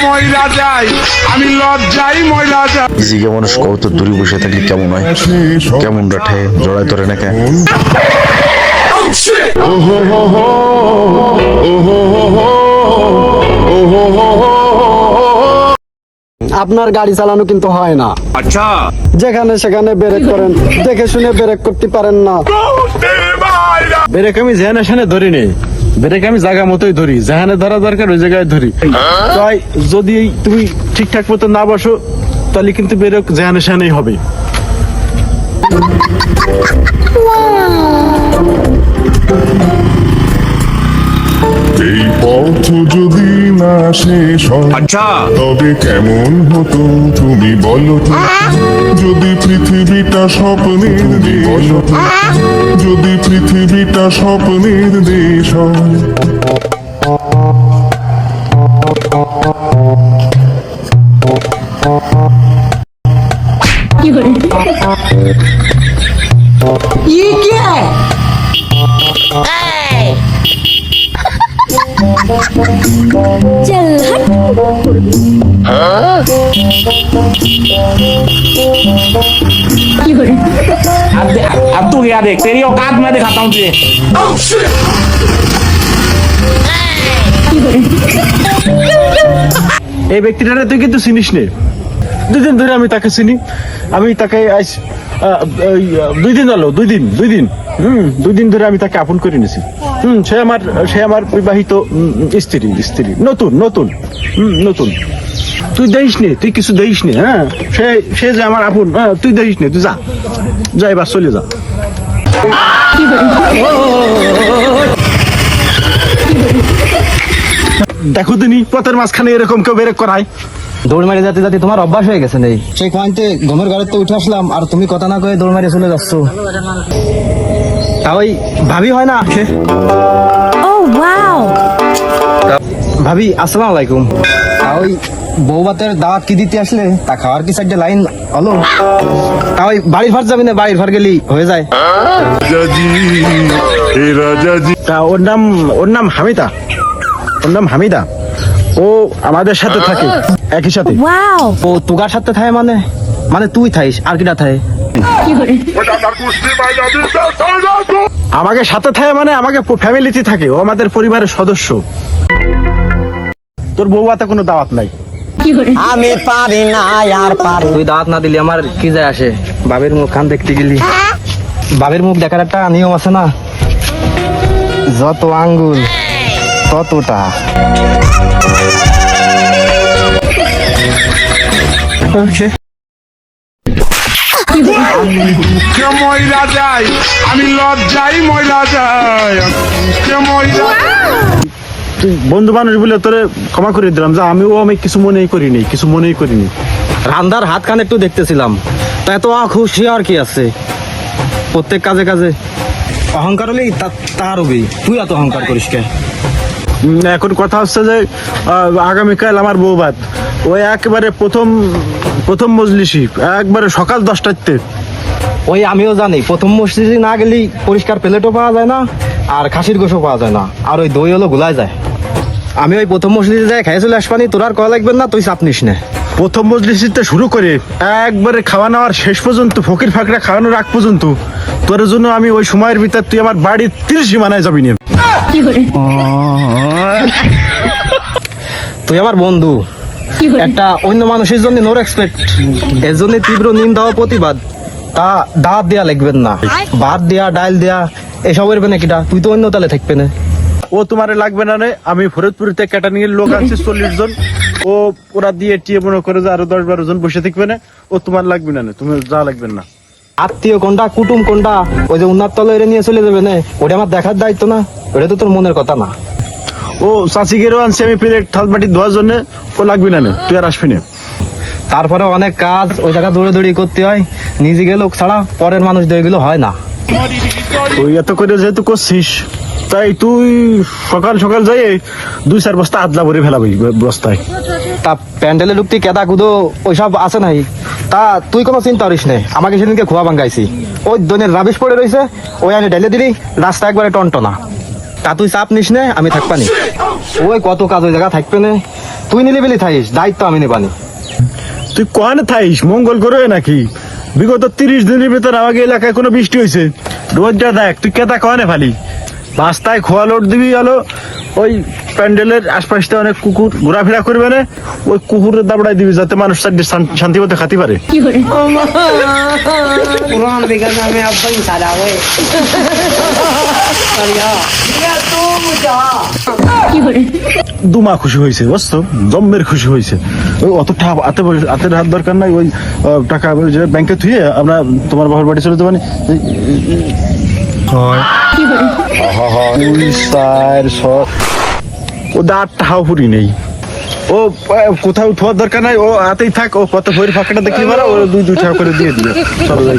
ময়লা যায়, আমি লজ্জাই ময়লা যায়। জিগে মানুষ কত দূরে বসে থাকলে কেমন হয়, কেমন রাঠে জড়ায় ধরে নাকি। আপনার গাড়ি চালানো কিন্তু হয় না। আচ্ছা, যেখানে সেখানে ব্রেক করেন, দেখে শুনে ব্রেক করতে পারেন না। ব্রেক আমি যেখানে সেখানে ধরি নেই, ব্রেক আমি জায়গা মতোই ধরি, যেখানে ধরা দরকার ওই জায়গায় ধরি। তাই যদি তুমি ঠিকঠাক মতো না বসো তাহলে কিন্তু ব্রেক যেখানে সেখানেই হবে। এই পথ যদি না শেষ হয় আচ্ছা, তবে কেমন হতো তুমি বলো তো? যদি পৃথিবীটা স্বপ্নের দেশ হয়, যদি পৃথিবীটা স্বপ্নের দেশ হয়। ये क्या है? चल अब तू क्या देख, तेरी औकात मैं दिखाता हूँ तुझे। এই ব্যক্তিটারে তুই কিন্তু চিনিস নে। 2 দিন ধরে আমি তাকে চিনি। আমি তাকে আজ 2 দিন হলো, 2 দিন 2 দিন ধরে আমি তাকে আপন করে নিয়েছি। সে আমার বিবাহিত স্ত্রী নতুন নতুন নতুন। তুই দেইস নে, তুই কিছু দেইস নে। হ্যাঁ, সে যে আমার আপন। হ্যাঁ, তুই দেইস নে, তুই যা এবার চলে যা। দেখো দিনই পথের মাঝখানে এরকম কেউ বেরেক করায়। দৌড় মারি যাতে যাতে তোমার অভ্যাস হয়ে গেছে নেই। সেই পয়েন্টে ঘুমের ঘরে তো উঠে আসলাম আর তুমি কথা না কয়ে দৌড় মারি চলে যাচ্ছ। তা ওই ভাবি হয় না? Oh wow! ভাবি আসসালামু আলাইকুম। তা ওই বউ ভাতের দাওয়াত কি দিতে আসলে তা খাওয়ার কি সাইডে লাইন হলো? তা ওই বাড়ির ভার যাবি না, বাড়ির ভার গেলি হয়ে যায়। রাজাজি, হে রাজাজি। তা ওর নাম হামিদা। ওর নাম হামিদা। ও আমাদের সাথে থাকে, একই সাথে। Wow! ও তুগার সাথে থাকে মানে তুই থাইস আর কিটা থাকে? আমাকে সাথে থাকে মানে আমাকে ফ্যামিলিতে থাকে, ও আমাদের পরিবারের সদস্য। তোর বউয়াতে কোনো দাওয়াত নাই। আমি পারি না আর পারি। তুই দাওয়াত না দিলি আমার কি যায় আসে? বাবের মুখ খান দেখতে গেলি, বাবের মুখ দেখার একটা নিয়ম আছে না? যত আঙ্গুল ততটা। ময়লা যায়, আমি লজ্জাই ময়লা যায়। ময়লা তুই বন্ধু মানুষ বলে তোরে ক্ষমা করে দিলাম। যা, আমি কিছু মনেই করিনি। রান্দার হাত খান একটু দেখতেছিলাম, তা এত খুশি আর কি আছে? প্রত্যেক কাজে কাজে অহংকার হলেই তার হবি। তুই এত অহংকার করিস কে? এখন কথা হচ্ছে যে আগামীকাল আমার বউভাত, ওই একেবারে প্রথম মজলিসি, একবারে সকাল 10টাতে। ওই আমিও জানি প্রথম মসজিদে না গেলি পরিষ্কার প্লেটও পাওয়া যায় না, আর খাসির গোশও পাওয়া যায় না, আর ওই দই হলো গুলায় যায়। আমি ওই প্রথম মসজিদে যাই খাই চলে আসবানি, তোর আর কয়া লাগবেন না, তুই চাপ নিস না। প্রথম মজলিসিতে শুরু করে একবারে খাওয়া নেওয়ার শেষ পর্যন্ত, ফকির ফাকরা খাওয়ানোর আগ পর্যন্ত তোর জন্য আমি ওই সময়ের ভিতর তুই আমার বাড়ির 30 সীমানায় যাবি না। তুই আমার বন্ধু, একটা অন্য মানুষের জন্য নো রেসপেক্ট, এর জন্য তীব্র নিন্দা ও প্রতিবাদ। তা দাঁত দেয়া লাগবেন না, ভাত দেয়া ডাল দেয়া এসবের বেনে কিটা, তুই তো অন্য তালে থাকবে না। ও তোমারে লাগবে না রে, আমি ফরিদপুরিতে ক্যাটারিং এর লোক আনছি 40 জন। ওরা দিয়ে টিয়ে মনে করে যে আরো 10-12 জন বসে থাকবে না। ও তোমার লাগবে না, তুমি যা লাগবেন না। আত্মীয় কোনটা কুটুম কোনটা, ওই যে উন্নার তলে এনে নিয়ে চলে যাবে না, ওটা আমার দেখার দায়িত্ব না? ওটা তো তোর মনের কথা না। ও চাচি গেরো আনছি আমি প্লেট থাল বাটি ধোয়ার জন্য, ও লাগবে না, তুই আর আসবি না। তারপরে অনেক কাজ ওই জায়গা দৌড়ে করতে হয়, নিজে গেলে ছাড়া পরের মানুষ দিয়ে গেলে হয় না। তুই এত করে যেহেতু করছিস, তাই তুই সকাল সকাল যাই 2-4 বস্তা আদলা ভরে ফেলাবি বস্তায়। তা প্যান্ডেলে ঢুকতে কেদা কুদো ওইসব আছে নাই? তা তুই কোনো চিন্তা করিস না, আমাকে সেদিনকে খোয়া ভাঙ্গাইছি, ওই দনের রাবিশ পড়ে রয়েছে, ওই আনে ঢেলে দিলি, রাস্তা একবারে টনটনা। তা তুই চাপ নিস নে, আমি থাকবানি। ওই কত কাজ ওই জায়গা থাকবে না, তুই নিলে বেলি থাইস, দায়িত্ব আমি নেবানি। তুই কোয়ানে থাইস মঙ্গল করে নাকি? বিগত 30 দিনের ভিতর আমাকে এলাকায় কোনো বৃষ্টি হয়েছে? রোদটা দেখ, তুই কেতা কোয়ানে ফালি? রাস্তায় খোয়া লোড দিবি হলো ওই প্যান্ডেলের আশপাশটা অনেক কুকুর ঘোরাফেরা করবে না, ওই কুকুরের দাবড়াই দিবি যাতে মানুষ চারটে শান্তি মতো খাতে পারে। দুমা খুশি হয়েছে, বুঝছো, দমের খুশি হয়েছে। ওই অতটা হাতের হাত দরকার নাই, ওই টাকা ব্যাংকে থুয়ে আমরা তোমার বাবার বাড়ি চলে যাবো। ও দাঁতটা হাওপুরি নেই, ও কোথাও থোয়ার দরকার নাই, ও হাতেই থাক, ও কত ভৈর ফাঁকাটা দেখলি মারা, ও 2 টাকা করে দিয়ে দিবে। চলো যাই।